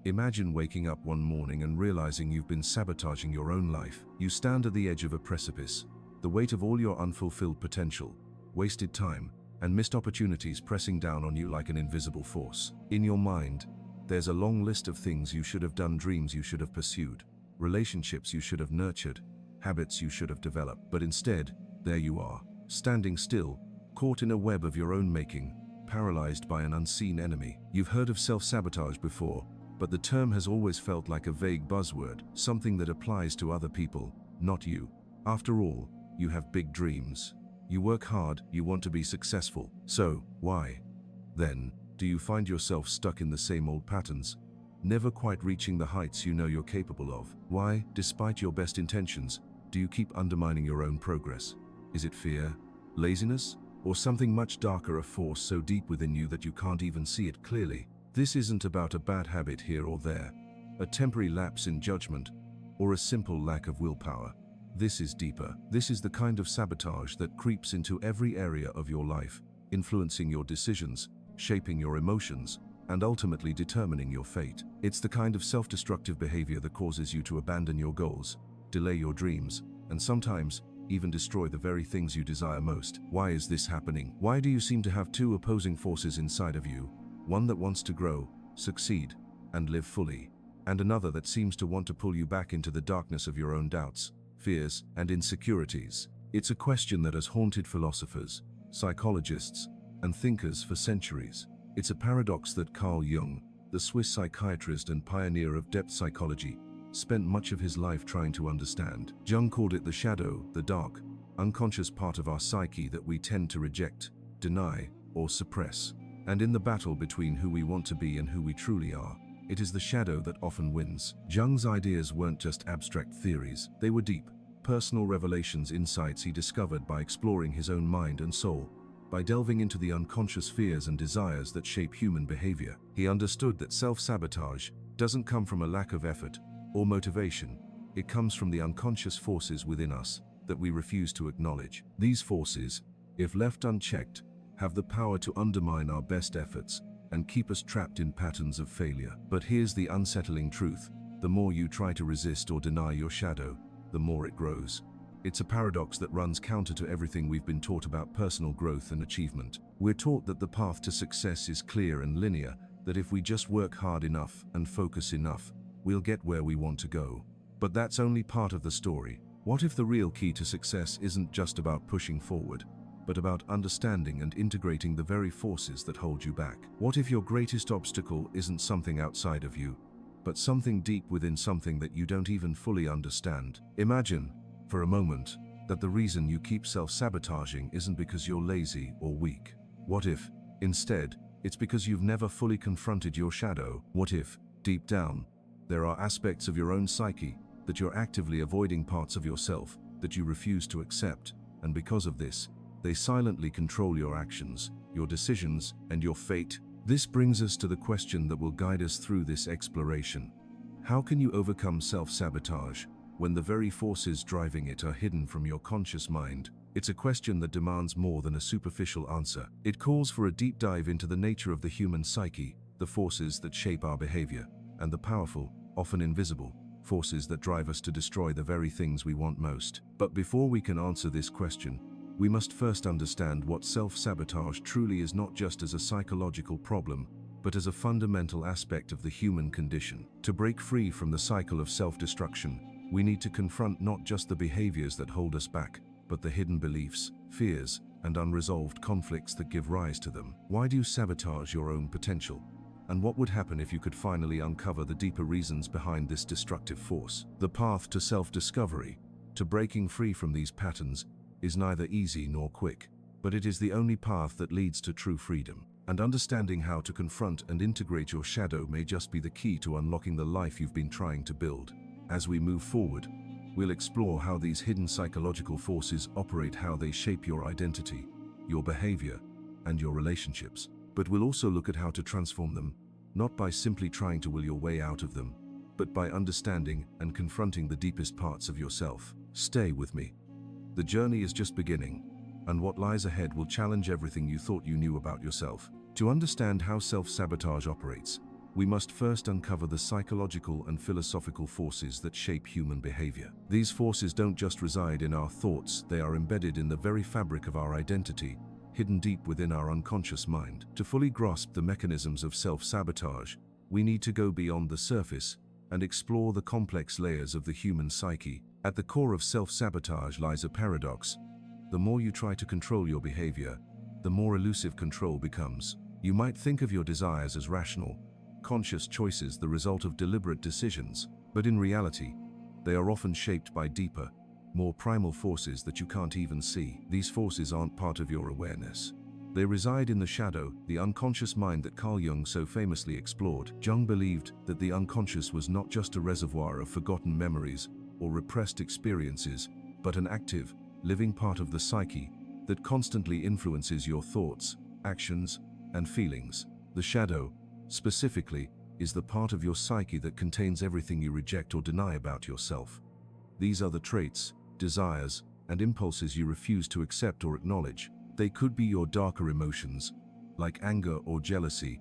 Imagine waking up one morning and realizing you've been sabotaging your own life. You stand at the edge of a precipice, the weight of all your unfulfilled potential, wasted time, and missed opportunities pressing down on you like an invisible force. In your mind, there's a long list of things you should have done, dreams you should have pursued, relationships you should have nurtured, habits you should have developed. But instead, there you are, standing still, caught in a web of your own making, paralyzed by an unseen enemy. You've heard of self-sabotage before, but the term has always felt like a vague buzzword, something that applies to other people, not you. After all, you have big dreams. You work hard, you want to be successful. So, why, then, do you find yourself stuck in the same old patterns, never quite reaching the heights you know you're capable of? Why, despite your best intentions, do you keep undermining your own progress? Is it fear, laziness, or something much darker, a force so deep within you that you can't even see it clearly? This isn't about a bad habit here or there, a temporary lapse in judgment, or a simple lack of willpower. This is deeper. This is the kind of sabotage that creeps into every area of your life, influencing your decisions, shaping your emotions, and ultimately determining your fate. It's the kind of self-destructive behavior that causes you to abandon your goals, delay your dreams, and sometimes even destroy the very things you desire most. Why is this happening? Why do you seem to have two opposing forces inside of you? One that wants to grow, succeed, and live fully, and another that seems to want to pull you back into the darkness of your own doubts, fears, and insecurities. It's a question that has haunted philosophers, psychologists, and thinkers for centuries. It's a paradox that Carl Jung, the Swiss psychiatrist and pioneer of depth psychology, spent much of his life trying to understand. Jung called it the shadow, the dark, unconscious part of our psyche that we tend to reject, deny, or suppress. And in the battle between who we want to be and who we truly are, it is the shadow that often wins. Jung's ideas weren't just abstract theories, they were deep, personal revelations, insights he discovered by exploring his own mind and soul, by delving into the unconscious fears and desires that shape human behavior. He understood that self-sabotage doesn't come from a lack of effort or motivation. It comes from the unconscious forces within us that we refuse to acknowledge. These forces, if left unchecked, have the power to undermine our best efforts and keep us trapped in patterns of failure. But here's the unsettling truth: the more you try to resist or deny your shadow, the more it grows. It's a paradox that runs counter to everything we've been taught about personal growth and achievement. We're taught that the path to success is clear and linear, that if we just work hard enough and focus enough, we'll get where we want to go. But that's only part of the story. What if the real key to success isn't just about pushing forward, but about understanding and integrating the very forces that hold you back? What if your greatest obstacle isn't something outside of you, but something deep within, something that you don't even fully understand? Imagine, for a moment, that the reason you keep self-sabotaging isn't because you're lazy or weak. What if, instead, it's because you've never fully confronted your shadow? What if, deep down, there are aspects of your own psyche that you're actively avoiding, parts of yourself that you refuse to accept, and because of this, they silently control your actions, your decisions, and your fate? This brings us to the question that will guide us through this exploration. How can you overcome self-sabotage when the very forces driving it are hidden from your conscious mind? It's a question that demands more than a superficial answer. It calls for a deep dive into the nature of the human psyche, the forces that shape our behavior, and the powerful, often invisible, forces that drive us to destroy the very things we want most. But before we can answer this question, we must first understand what self-sabotage truly is, not just as a psychological problem, but as a fundamental aspect of the human condition. To break free from the cycle of self-destruction, we need to confront not just the behaviors that hold us back, but the hidden beliefs, fears, and unresolved conflicts that give rise to them. Why do you sabotage your own potential? And what would happen if you could finally uncover the deeper reasons behind this destructive force? The path to self-discovery, to breaking free from these patterns, is neither easy nor quick, but it is the only path that leads to true freedom. And understanding how to confront and integrate your shadow may just be the key to unlocking the life you've been trying to build. As we move forward, we'll explore how these hidden psychological forces operate, how they shape your identity, your behavior, and your relationships. But we'll also look at how to transform them, not by simply trying to will your way out of them, but by understanding and confronting the deepest parts of yourself. Stay with me. The journey is just beginning, and what lies ahead will challenge everything you thought you knew about yourself. To understand how self-sabotage operates, we must first uncover the psychological and philosophical forces that shape human behavior. These forces don't just reside in our thoughts, they are embedded in the very fabric of our identity, hidden deep within our unconscious mind. To fully grasp the mechanisms of self-sabotage, we need to go beyond the surface and explore the complex layers of the human psyche. At the core of self-sabotage lies a paradox. The more you try to control your behavior, the more elusive control becomes. You might think of your desires as rational, conscious choices, the result of deliberate decisions, but in reality, they are often shaped by deeper, more primal forces that you can't even see. These forces aren't part of your awareness. They reside in the shadow, the unconscious mind that Carl Jung so famously explored. Jung believed that the unconscious was not just a reservoir of forgotten memories or repressed experiences, but an active, living part of the psyche that constantly influences your thoughts, actions, and feelings. The shadow, specifically, is the part of your psyche that contains everything you reject or deny about yourself. These are the traits, desires, and impulses you refuse to accept or acknowledge. They could be your darker emotions, like anger or jealousy,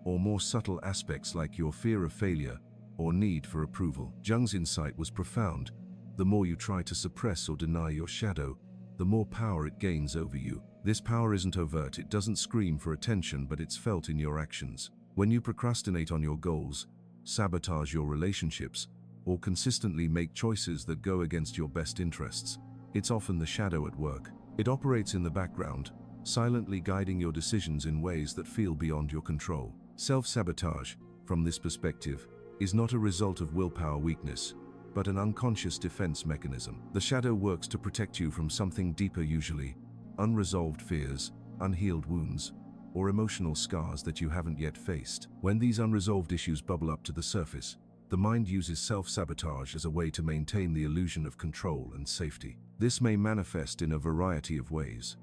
or more subtle aspects like your fear of failure or need for approval. Jung's insight was profound. The more you try to suppress or deny your shadow, the more power it gains over you. This power isn't overt, it doesn't scream for attention, but it's felt in your actions. When you procrastinate on your goals, sabotage your relationships, or consistently make choices that go against your best interests, it's often the shadow at work. It operates in the background, silently guiding your decisions in ways that feel beyond your control. Self-sabotage, from this perspective, is not a result of willpower weakness, but an unconscious defense mechanism. The shadow works to protect you from something deeper, usually unresolved fears, unhealed wounds, or emotional scars that you haven't yet faced. When these unresolved issues bubble up to the surface, the mind uses self-sabotage as a way to maintain the illusion of control and safety. This may manifest in a variety of ways: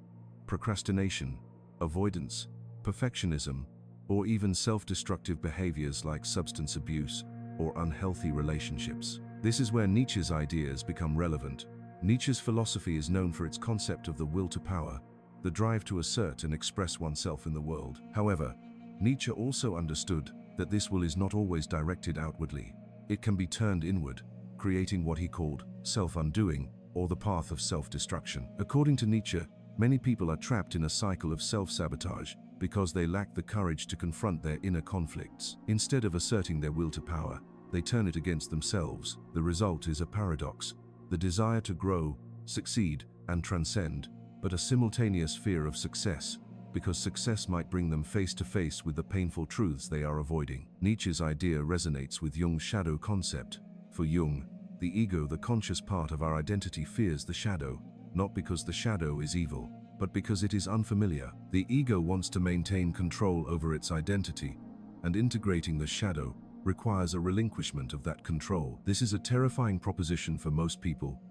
procrastination, avoidance, perfectionism, or even self-destructive behaviors like substance abuse or unhealthy relationships. This is where Nietzsche's ideas become relevant. Nietzsche's philosophy is known for its concept of the will to power, the drive to assert and express oneself in the world. However, Nietzsche also understood that this will is not always directed outwardly. It can be turned inward, creating what he called self-undoing, or the path of self-destruction. According to Nietzsche, many people are trapped in a cycle of self-sabotage because they lack the courage to confront their inner conflicts. Instead of asserting their will to power, they turn it against themselves. The result is a paradox: the desire to grow, succeed, and transcend, but a simultaneous fear of success, because success might bring them face to face with the painful truths they are avoiding. Nietzsche's idea resonates with Jung's shadow concept. For Jung, the ego, the conscious part of our identity, fears the shadow, not because the shadow is evil, but because it is unfamiliar. The ego wants to maintain control over its identity, and integrating the shadow requires a relinquishment of that control. This is a terrifying proposition for most people,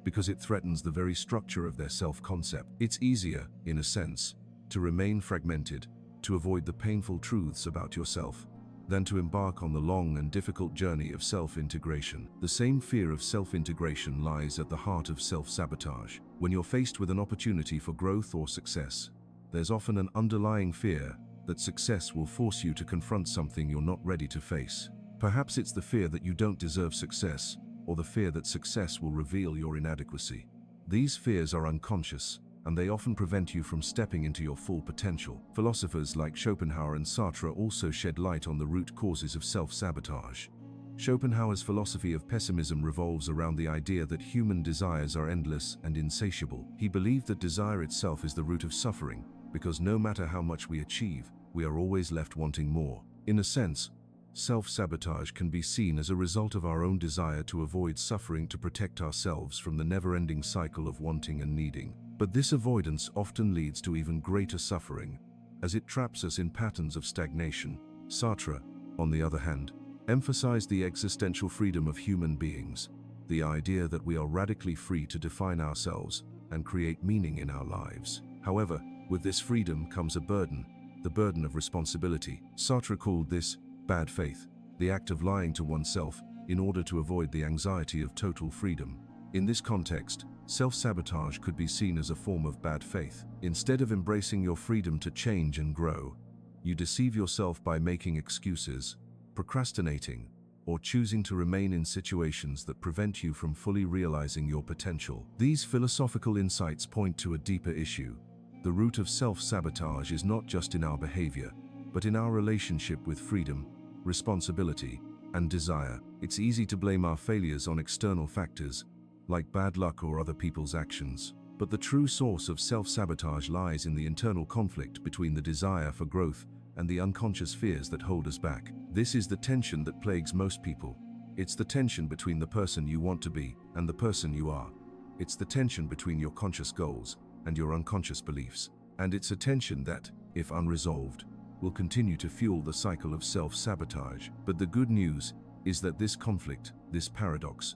because it threatens the very structure of their self-concept. It's easier, in a sense, to remain fragmented, to avoid the painful truths about yourself, than to embark on the long and difficult journey of self-integration. The same fear of self-integration lies at the heart of self-sabotage. When you're faced with an opportunity for growth or success, there's often an underlying fear that success will force you to confront something you're not ready to face. Perhaps it's the fear that you don't deserve success, or the fear that success will reveal your inadequacy. These fears are unconscious, and they often prevent you from stepping into your full potential. Philosophers like Schopenhauer and Sartre also shed light on the root causes of self-sabotage. Schopenhauer's philosophy of pessimism revolves around the idea that human desires are endless and insatiable. He believed that desire itself is the root of suffering, because no matter how much we achieve, we are always left wanting more. In a sense, self-sabotage can be seen as a result of our own desire to avoid suffering, to protect ourselves from the never-ending cycle of wanting and needing. But this avoidance often leads to even greater suffering, as it traps us in patterns of stagnation. Sartre, on the other hand, emphasized the existential freedom of human beings, the idea that we are radically free to define ourselves and create meaning in our lives. However, with this freedom comes a burden, the burden of responsibility. Sartre called this bad faith, the act of lying to oneself in order to avoid the anxiety of total freedom. In this context, self-sabotage could be seen as a form of bad faith. Instead of embracing your freedom to change and grow, you deceive yourself by making excuses, procrastinating, or choosing to remain in situations that prevent you from fully realizing your potential. These philosophical insights point to a deeper issue. The root of self-sabotage is not just in our behavior, but in our relationship with freedom, responsibility, and desire. It's easy to blame our failures on external factors, like bad luck or other people's actions. But the true source of self-sabotage lies in the internal conflict between the desire for growth and the unconscious fears that hold us back. This is the tension that plagues most people. It's the tension between the person you want to be and the person you are. It's the tension between your conscious goals and your unconscious beliefs. And it's a tension that, if unresolved, will continue to fuel the cycle of self-sabotage. But the good news is that this conflict, this paradox,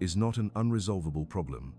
is not an unresolvable problem.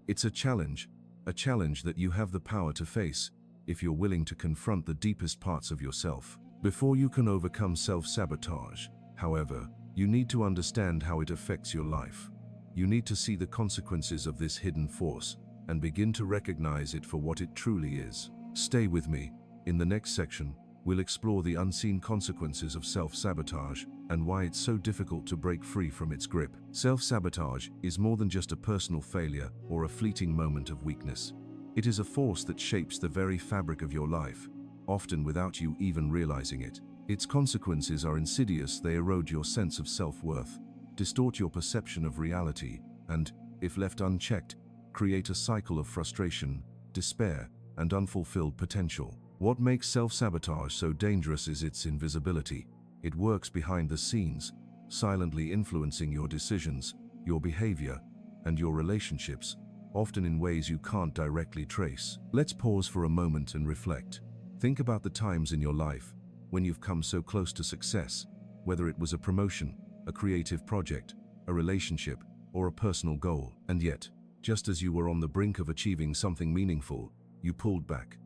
It's a challenge that you have the power to face if you're willing to confront the deepest parts of yourself. Before you can overcome self-sabotage, however, you need to understand how it affects your life. You need to see the consequences of this hidden force and begin to recognize it for what it truly is. Stay with me. In the next section, we'll explore the unseen consequences of self-sabotage and why it's so difficult to break free from its grip. Self-sabotage is more than just a personal failure or a fleeting moment of weakness. It is a force that shapes the very fabric of your life, often without you even realizing it. Its consequences are insidious. They erode your sense of self-worth, distort your perception of reality, and, if left unchecked, create a cycle of frustration, despair, and unfulfilled potential. What makes self-sabotage so dangerous is its invisibility. It works behind the scenes, silently influencing your decisions, your behavior, and your relationships, often in ways you can't directly trace. Let's pause for a moment and reflect. Think about the times in your life when you've come so close to success, whether it was a promotion, a creative project, a relationship, or a personal goal. And yet, just as you were on the brink of achieving something meaningful, you pulled back.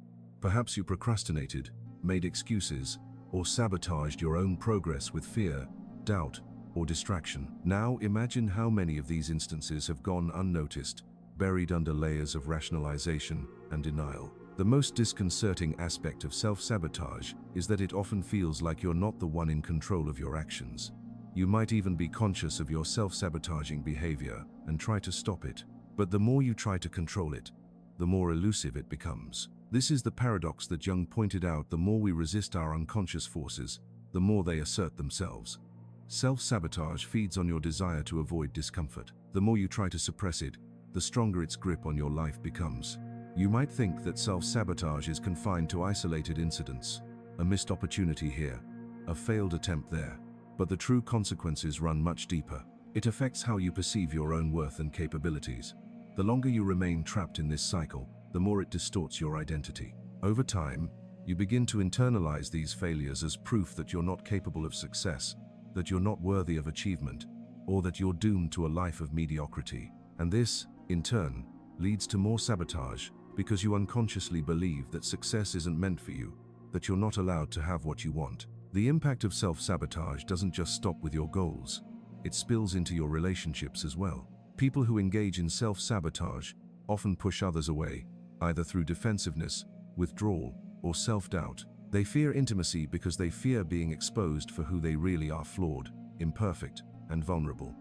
Perhaps you procrastinated, made excuses, or sabotaged your own progress with fear, doubt, or distraction. Now imagine how many of these instances have gone unnoticed, buried under layers of rationalization and denial. The most disconcerting aspect of self-sabotage is that it often feels like you're not the one in control of your actions. You might even be conscious of your self-sabotaging behavior and try to stop it. But the more you try to control it, the more elusive it becomes. This is the paradox that Jung pointed out. The more we resist our unconscious forces, the more they assert themselves. Self-sabotage feeds on your desire to avoid discomfort. The more you try to suppress it, the stronger its grip on your life becomes. You might think that self-sabotage is confined to isolated incidents, a missed opportunity here, a failed attempt there. But the true consequences run much deeper. It affects how you perceive your own worth and capabilities. The longer you remain trapped in this cycle, the more it distorts your identity. Over time, you begin to internalize these failures as proof that you're not capable of success, that you're not worthy of achievement, or that you're doomed to a life of mediocrity. And this, in turn, leads to more sabotage because you unconsciously believe that success isn't meant for you, that you're not allowed to have what you want. The impact of self-sabotage doesn't just stop with your goals. It spills into your relationships as well. People who engage in self-sabotage often push others away, either through defensiveness, withdrawal, or self-doubt. They fear intimacy because they fear being exposed for who they really are: flawed, imperfect, and vulnerable.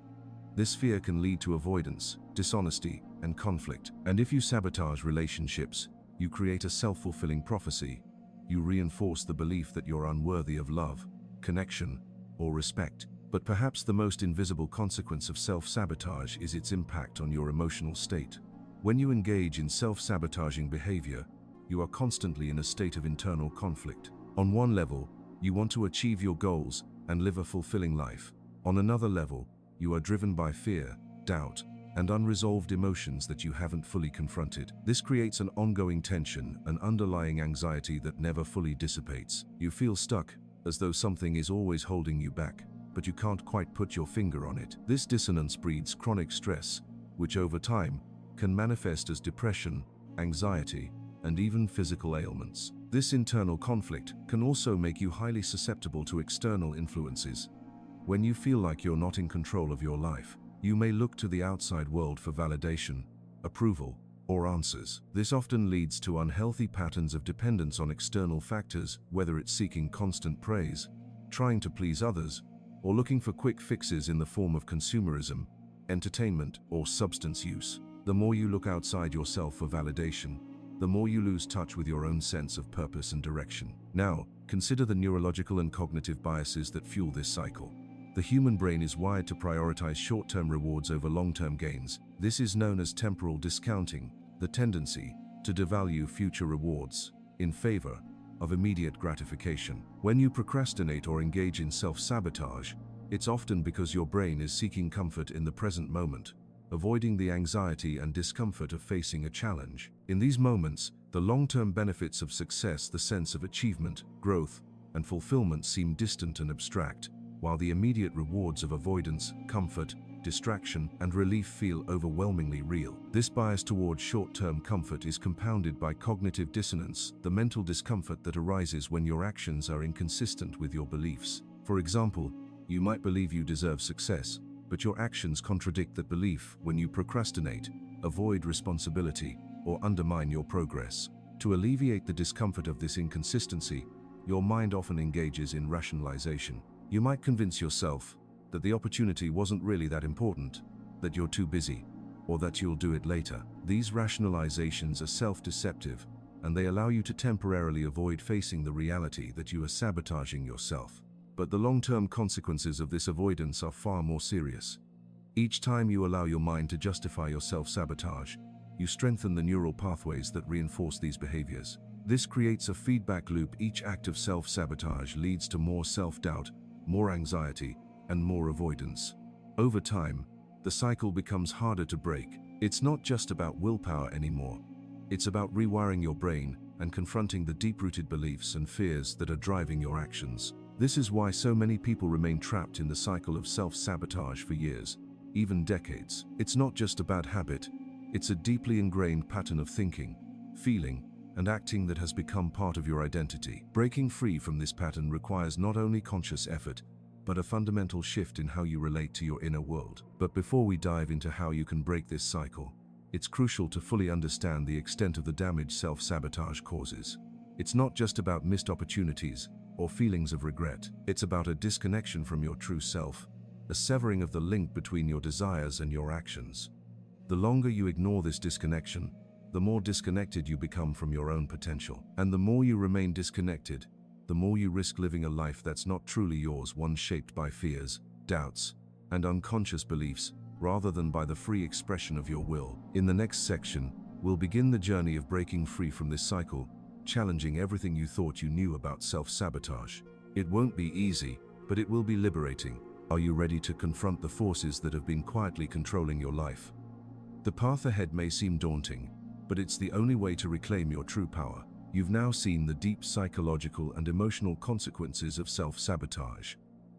This fear can lead to avoidance, dishonesty, and conflict. And if you sabotage relationships, you create a self-fulfilling prophecy. You reinforce the belief that you're unworthy of love, connection, or respect. But perhaps the most invisible consequence of self-sabotage is its impact on your emotional state. When you engage in self-sabotaging behavior, you are constantly in a state of internal conflict. On one level, you want to achieve your goals and live a fulfilling life. On another level, you are driven by fear, doubt, and unresolved emotions that you haven't fully confronted. This creates an ongoing tension, an underlying anxiety that never fully dissipates. You feel stuck, as though something is always holding you back, but you can't quite put your finger on it. This dissonance breeds chronic stress, which over time can manifest as depression, anxiety, and even physical ailments. This internal conflict can also make you highly susceptible to external influences. When you feel like you're not in control of your life, you may look to the outside world for validation, approval, or answers. This often leads to unhealthy patterns of dependence on external factors, whether it's seeking constant praise, trying to please others, or looking for quick fixes in the form of consumerism, entertainment, or substance use. The more you look outside yourself for validation, the more you lose touch with your own sense of purpose and direction. Now, consider the neurological and cognitive biases that fuel this cycle. The human brain is wired to prioritize short-term rewards over long-term gains. This is known as temporal discounting, the tendency to devalue future rewards in favor of immediate gratification. When you procrastinate or engage in self-sabotage, it's often because your brain is seeking comfort in the present moment, avoiding the anxiety and discomfort of facing a challenge. In these moments, the long-term benefits of success, the sense of achievement, growth, and fulfillment seem distant and abstract, while the immediate rewards of avoidance, comfort, distraction, and relief feel overwhelmingly real. This bias towards short-term comfort is compounded by cognitive dissonance, the mental discomfort that arises when your actions are inconsistent with your beliefs. For example, you might believe you deserve success, but your actions contradict that belief when you procrastinate, avoid responsibility, or undermine your progress. To alleviate the discomfort of this inconsistency, your mind often engages in rationalization. You might convince yourself that the opportunity wasn't really that important, that you're too busy, or that you'll do it later. These rationalizations are self-deceptive, and they allow you to temporarily avoid facing the reality that you are sabotaging yourself. But the long-term consequences of this avoidance are far more serious. Each time you allow your mind to justify your self-sabotage, you strengthen the neural pathways that reinforce these behaviors. This creates a feedback loop. Each act of self-sabotage leads to more self-doubt, more anxiety, and more avoidance. Over time, the cycle becomes harder to break. It's not just about willpower anymore. It's about rewiring your brain and confronting the deep-rooted beliefs and fears that are driving your actions. This is why so many people remain trapped in the cycle of self-sabotage for years, even decades. It's not just a bad habit. It's a deeply ingrained pattern of thinking, feeling, and acting that has become part of your identity. Breaking free from this pattern requires not only conscious effort, but a fundamental shift in how you relate to your inner world. But before we dive into how you can break this cycle, it's crucial to fully understand the extent of the damage self-sabotage causes. It's not just about missed opportunities or feelings of regret. It's about a disconnection from your true self, a severing of the link between your desires and your actions. The longer you ignore this disconnection, the more disconnected you become from your own potential. And the more you remain disconnected, the more you risk living a life that's not truly yours, one shaped by fears, doubts, and unconscious beliefs, rather than by the free expression of your will. In the next section, we'll begin the journey of breaking free from this cycle, challenging everything you thought you knew about self-sabotage. It won't be easy, but it will be liberating. Are you ready to confront the forces that have been quietly controlling your life? The path ahead may seem daunting, but it's the only way to reclaim your true power. You've now seen the deep psychological and emotional consequences of self-sabotage.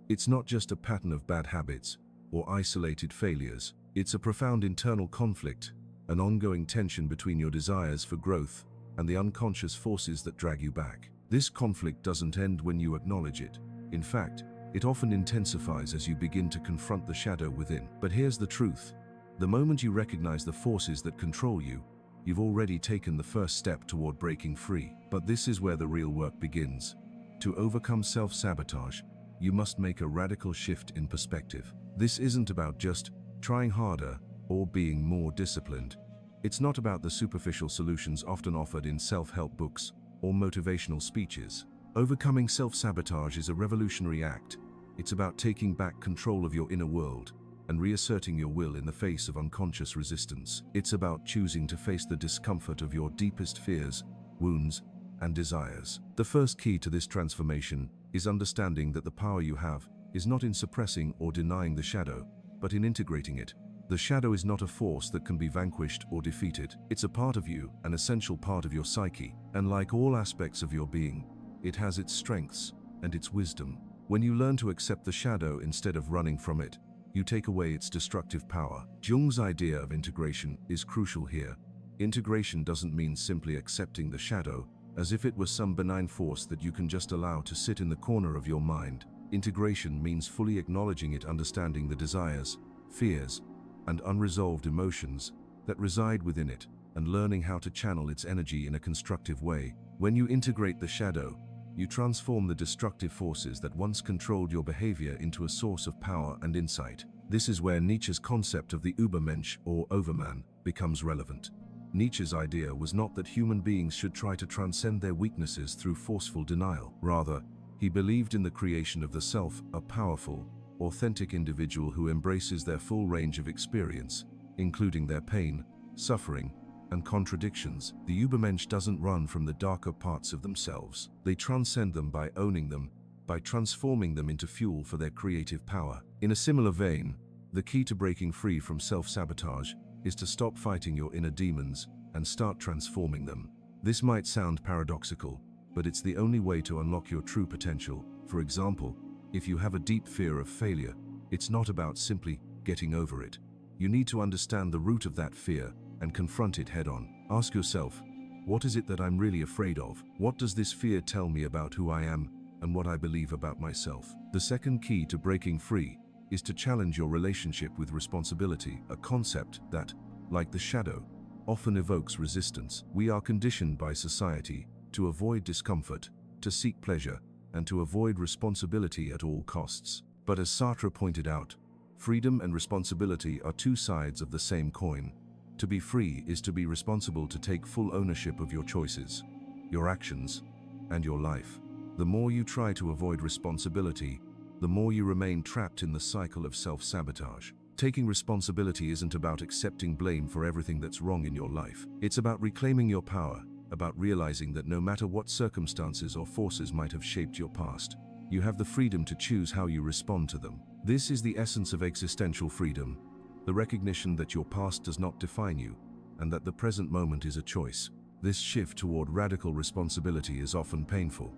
It's not just a pattern of bad habits or isolated failures. It's a profound internal conflict, an ongoing tension between your desires for growth and the unconscious forces that drag you back. This conflict doesn't end when you acknowledge it. In fact, it often intensifies as you begin to confront the shadow within. But here's the truth. The moment you recognize the forces that control you, you've already taken the first step toward breaking free. But this is where the real work begins. To overcome self-sabotage, you must make a radical shift in perspective. This isn't about just trying harder or being more disciplined. It's not about the superficial solutions often offered in self-help books or motivational speeches. Overcoming self-sabotage is a revolutionary act. It's about taking back control of your inner world and reasserting your will in the face of unconscious resistance. It's about choosing to face the discomfort of your deepest fears, wounds, and desires. The first key to this transformation is understanding that the power you have is not in suppressing or denying the shadow, but in integrating it. The shadow is not a force that can be vanquished or defeated. It's a part of you, an essential part of your psyche. And like all aspects of your being, it has its strengths and its wisdom. When you learn to accept the shadow instead of running from it, you take away its destructive power. Jung's idea of integration is crucial here. Integration doesn't mean simply accepting the shadow, as if it was some benign force that you can just allow to sit in the corner of your mind. Integration means fully acknowledging it, understanding the desires, fears, and unresolved emotions that reside within it, and learning how to channel its energy in a constructive way. When you integrate the shadow, You transform the destructive forces that once controlled your behavior into a source of power and insight. This is where Nietzsche's concept of the Übermensch, or overman, becomes relevant. Nietzsche's idea was not that human beings should try to transcend their weaknesses through forceful denial. Rather, he believed in the creation of the self, a powerful, authentic individual who embraces their full range of experience, including their pain, suffering, and contradictions. The Übermensch doesn't run from the darker parts of themselves. They transcend them by owning them, by transforming them into fuel for their creative power. In a similar vein, the key to breaking free from self-sabotage is to stop fighting your inner demons and start transforming them. This might sound paradoxical, but it's the only way to unlock your true potential. For example, if you have a deep fear of failure, it's not about simply getting over it. You need to understand the root of that fear and confront it head-on. Ask yourself, what is it that I'm really afraid of? What does this fear tell me about who I am and what I believe about myself? The second key to breaking free is to challenge your relationship with responsibility, a concept that, like the shadow, often evokes resistance. We are conditioned by society to avoid discomfort, to seek pleasure, and to avoid responsibility at all costs. But as Sartre pointed out, freedom and responsibility are two sides of the same coin. To be free is to be responsible to take full ownership of your choices, your actions, and your life. The more you try to avoid responsibility, the more you remain trapped in the cycle of self-sabotage. Taking responsibility isn't about accepting blame for everything that's wrong in your life. It's about reclaiming your power, about realizing that no matter what circumstances or forces might have shaped your past, you have the freedom to choose how you respond to them. This is the essence of existential freedom, the recognition that your past does not define you, and that the present moment is a choice. This shift toward radical responsibility is often painful.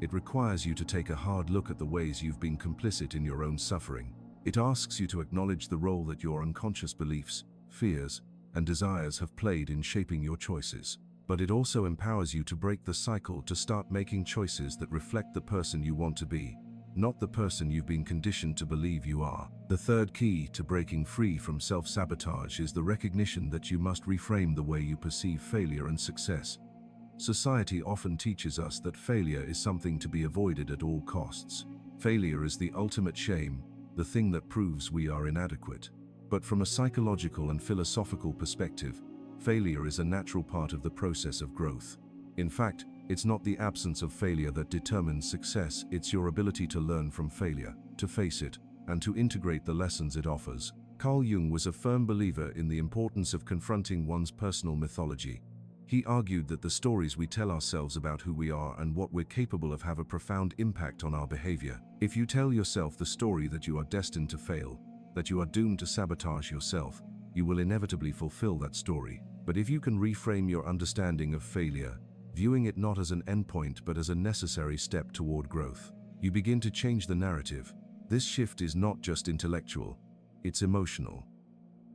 It requires you to take a hard look at the ways you've been complicit in your own suffering. It asks you to acknowledge the role that your unconscious beliefs, fears, and desires have played in shaping your choices. But it also empowers you to break the cycle, to start making choices that reflect the person you want to be, not the person you've been conditioned to believe you are. The third key to breaking free from self-sabotage is the recognition that you must reframe the way you perceive failure and success. Society often teaches us that failure is something to be avoided at all costs. Failure is the ultimate shame, the thing that proves we are inadequate. But from a psychological and philosophical perspective, failure is a natural part of the process of growth. In fact, it's not the absence of failure that determines success, it's your ability to learn from failure, to face it, and to integrate the lessons it offers. Carl Jung was a firm believer in the importance of confronting one's personal mythology. He argued that the stories we tell ourselves about who we are and what we're capable of have a profound impact on our behavior. If you tell yourself the story that you are destined to fail, that you are doomed to sabotage yourself, you will inevitably fulfill that story. But if you can reframe your understanding of failure, viewing it not as an endpoint but as a necessary step toward growth, you begin to change the narrative. This shift is not just intellectual, it's emotional.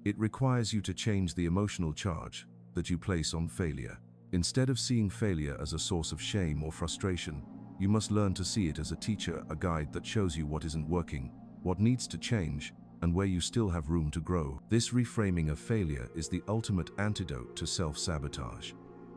It requires you to change the emotional charge that you place on failure. Instead of seeing failure as a source of shame or frustration, you must learn to see it as a teacher, a guide that shows you what isn't working, what needs to change, and where you still have room to grow. This reframing of failure is the ultimate antidote to self-sabotage.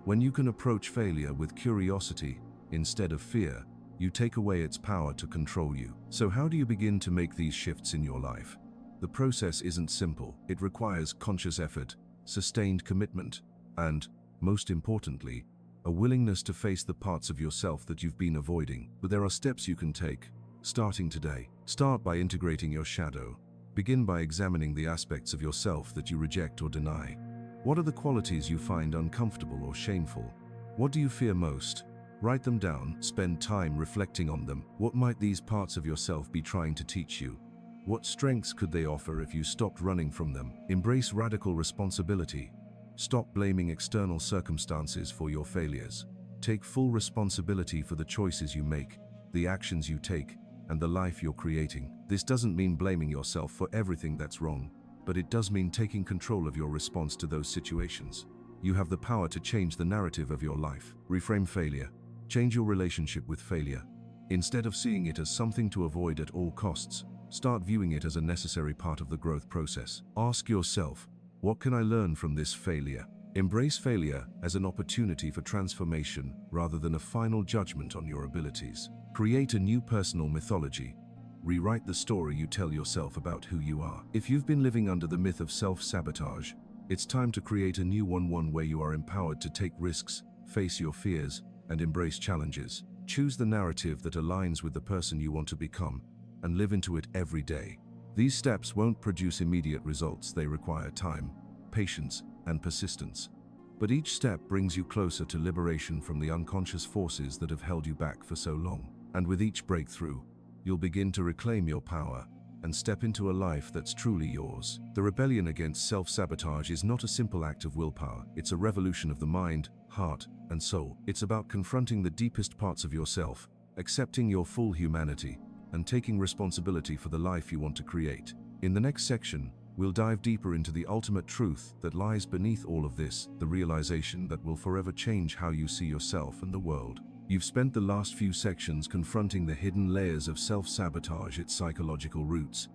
When you can approach failure with curiosity instead of fear, you take away its power to control you. So how do you begin to make these shifts in your life? The process isn't simple. It requires conscious effort, sustained commitment, and, most importantly, a willingness to face the parts of yourself that you've been avoiding. But there are steps you can take, starting today. Start by integrating your shadow. Begin by examining the aspects of yourself that you reject or deny. What are the qualities you find uncomfortable or shameful? What do you fear most? Write them down, spend time reflecting on them. What might these parts of yourself be trying to teach you? What strengths could they offer if you stopped running from them? Embrace radical responsibility. Stop blaming external circumstances for your failures. Take full responsibility for the choices you make, the actions you take, and the life you're creating. This doesn't mean blaming yourself for everything that's wrong, but it does mean taking control of your response to those situations. You have the power to change the narrative of your life. Reframe failure. Change your relationship with failure. Instead of seeing it as something to avoid at all costs, start viewing it as a necessary part of the growth process. Ask yourself, what can I learn from this failure? Embrace failure as an opportunity for transformation rather than a final judgment on your abilities. Create a new personal mythology. Rewrite the story you tell yourself about who you are. If you've been living under the myth of self-sabotage, it's time to create a new one where you are empowered to take risks, face your fears, and embrace challenges. Choose the narrative that aligns with the person you want to become, and live into it every day. These steps won't produce immediate results. They require time, patience, and persistence. But each step brings you closer to liberation from the unconscious forces that have held you back for so long. And with each breakthrough, you'll begin to reclaim your power and step into a life that's truly yours. The rebellion against self-sabotage is not a simple act of willpower. It's a revolution of the mind, heart, and soul. It's about confronting the deepest parts of yourself, accepting your full humanity, and taking responsibility for the life you want to create. In the next section, we'll dive deeper into the ultimate truth that lies beneath all of this, the realization that will forever change how you see yourself and the world. You've spent the last few sections confronting the hidden layers of self-sabotage, its psychological roots,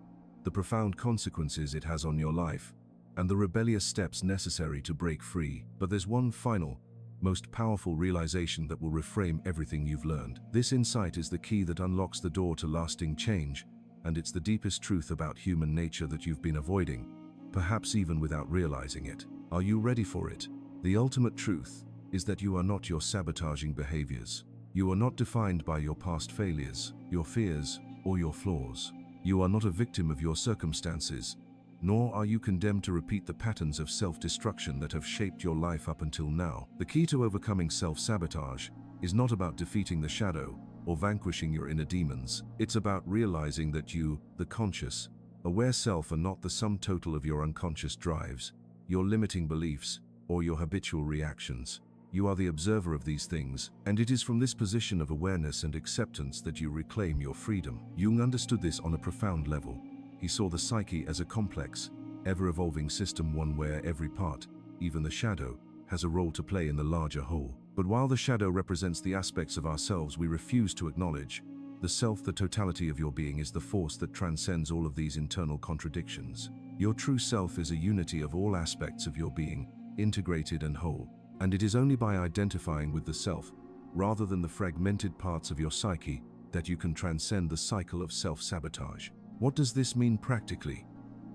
the profound consequences it has on your life, and the rebellious steps necessary to break free. But there's one final, most powerful realization that will reframe everything you've learned. This insight is the key that unlocks the door to lasting change, and it's the deepest truth about human nature that you've been avoiding, perhaps even without realizing it. Are you ready for it? The ultimate truth is that you are not your sabotaging behaviors. You are not defined by your past failures, your fears, or your flaws. You are not a victim of your circumstances, nor are you condemned to repeat the patterns of self-destruction that have shaped your life up until now. The key to overcoming self-sabotage is not about defeating the shadow or vanquishing your inner demons. It's about realizing that you, the conscious, aware self, are not the sum total of your unconscious drives, your limiting beliefs, or your habitual reactions. You are the observer of these things, and it is from this position of awareness and acceptance that you reclaim your freedom. Jung understood this on a profound level. He saw the psyche as a complex, ever-evolving system, one where every part, even the shadow, has a role to play in the larger whole. But while the shadow represents the aspects of ourselves we refuse to acknowledge, the self, the totality of your being, is the force that transcends all of these internal contradictions. Your true self is a unity of all aspects of your being, integrated and whole. And it is only by identifying with the self, rather than the fragmented parts of your psyche, that you can transcend the cycle of self-sabotage. What does this mean practically?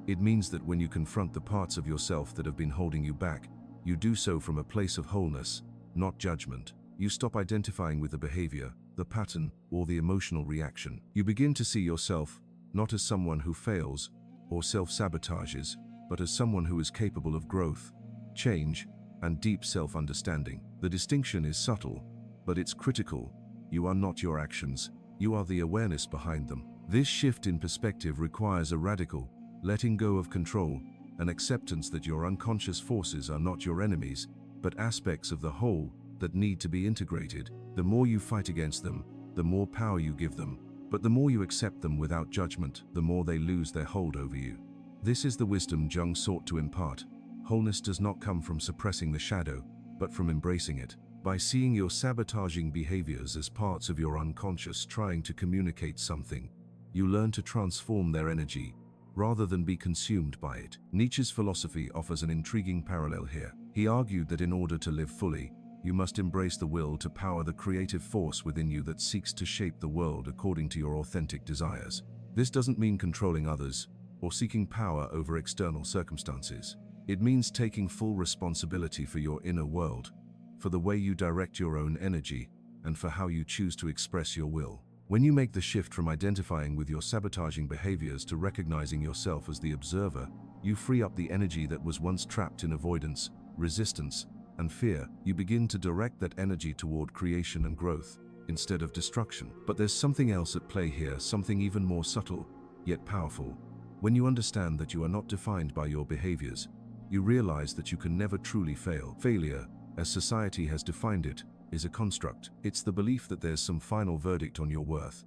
It means that when you confront the parts of yourself that have been holding you back, you do so from a place of wholeness, not judgment. You stop identifying with the behavior, the pattern, or the emotional reaction. You begin to see yourself not as someone who fails or self-sabotages, but as someone who is capable of growth, change, and deep self-understanding. The distinction is subtle, but it's critical. You are not your actions, you are the awareness behind them. This shift in perspective requires a radical letting go of control, an acceptance that your unconscious forces are not your enemies, but aspects of the whole that need to be integrated. The more you fight against them, the more power you give them, but the more you accept them without judgment, the more they lose their hold over you. This is the wisdom Jung sought to impart. Wholeness does not come from suppressing the shadow, but from embracing it. By seeing your sabotaging behaviors as parts of your unconscious trying to communicate something, you learn to transform their energy, rather than be consumed by it. Nietzsche's philosophy offers an intriguing parallel here. He argued that in order to live fully, you must embrace the will to power the creative force within you that seeks to shape the world according to your authentic desires. This doesn't mean controlling others, or seeking power over external circumstances. It means taking full responsibility for your inner world, for the way you direct your own energy, and for how you choose to express your will. When you make the shift from identifying with your sabotaging behaviors to recognizing yourself as the observer, you free up the energy that was once trapped in avoidance, resistance, and fear. You begin to direct that energy toward creation and growth, instead of destruction. But there's something else at play here, something even more subtle, yet powerful. When you understand that you are not defined by your behaviors, you realize that you can never truly fail. Failure, as society has defined it, is a construct. It's the belief that there's some final verdict on your worth,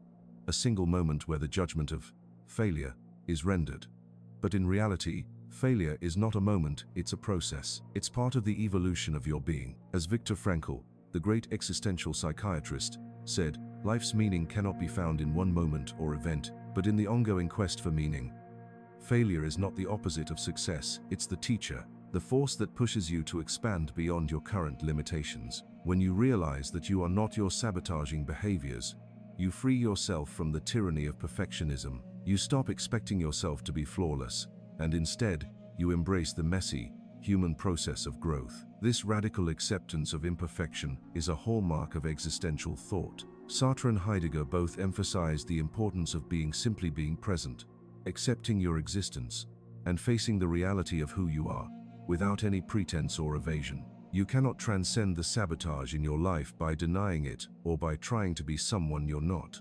a single moment where the judgment of failure is rendered. But in reality, failure is not a moment, it's a process. It's part of the evolution of your being. As Viktor Frankl, the great existential psychiatrist, said, life's meaning cannot be found in one moment or event, but in the ongoing quest for meaning. Failure is not the opposite of success, it's the teacher. the force that pushes you to expand beyond your current limitations. When you realize that you are not your sabotaging behaviors, you free yourself from the tyranny of perfectionism. You stop expecting yourself to be flawless, and instead, you embrace the messy, human process of growth. This radical acceptance of imperfection is a hallmark of existential thought. Sartre and Heidegger both emphasized the importance of simply being present, accepting your existence, and facing the reality of who you are, without any pretense or evasion. You cannot transcend the sabotage in your life by denying it or by trying to be someone you're not.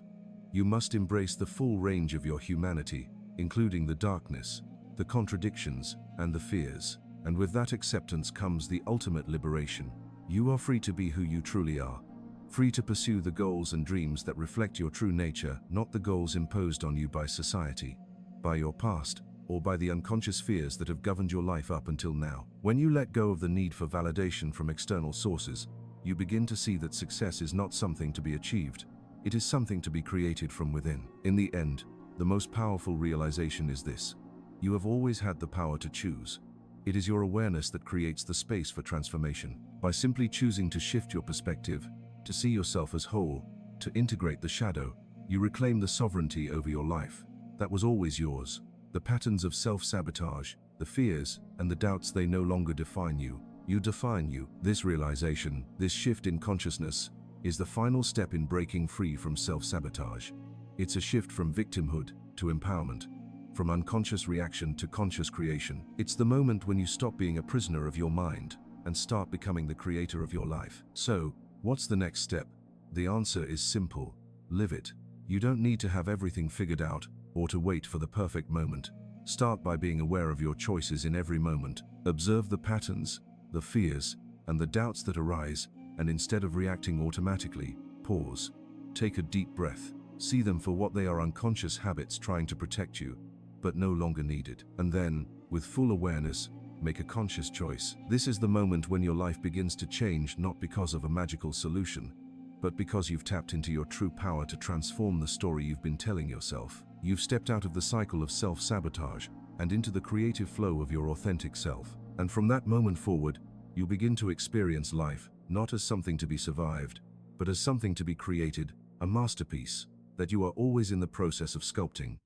You must embrace the full range of your humanity, including the darkness, the contradictions, and the fears. And with that acceptance comes the ultimate liberation. You are free to be who you truly are, free to pursue the goals and dreams that reflect your true nature, not the goals imposed on you by society, by your past, or by the unconscious fears that have governed your life up until now. When you let go of the need for validation from external sources, you begin to see that success is not something to be achieved. It is something to be created from within. In the end, the most powerful realization is this: you have always had the power to choose. It is your awareness that creates the space for transformation. By simply choosing to shift your perspective, to see yourself as whole, to integrate the shadow, you reclaim the sovereignty over your life that was always yours. The patterns of self-sabotage, the fears, and the doubts, they no longer define you. You define you. This realization, this shift in consciousness, is the final step in breaking free from self-sabotage. It's a shift from victimhood to empowerment, from unconscious reaction to conscious creation. It's the moment when you stop being a prisoner of your mind and start becoming the creator of your life. So, what's the next step? The answer is simple: live it. You don't need to have everything figured out or to wait for the perfect moment. Start by being aware of your choices in every moment. Observe the patterns, the fears, and the doubts that arise, and instead of reacting automatically, pause. Take a deep breath. See them for what they are: unconscious habits trying to protect you, but no longer needed. And then, with full awareness, make a conscious choice. This is the moment when your life begins to change, not because of a magical solution, but because you've tapped into your true power to transform the story you've been telling yourself. You've stepped out of the cycle of self-sabotage and into the creative flow of your authentic self. And from that moment forward, you begin to experience life not as something to be survived, but as something to be created, a masterpiece that you are always in the process of sculpting.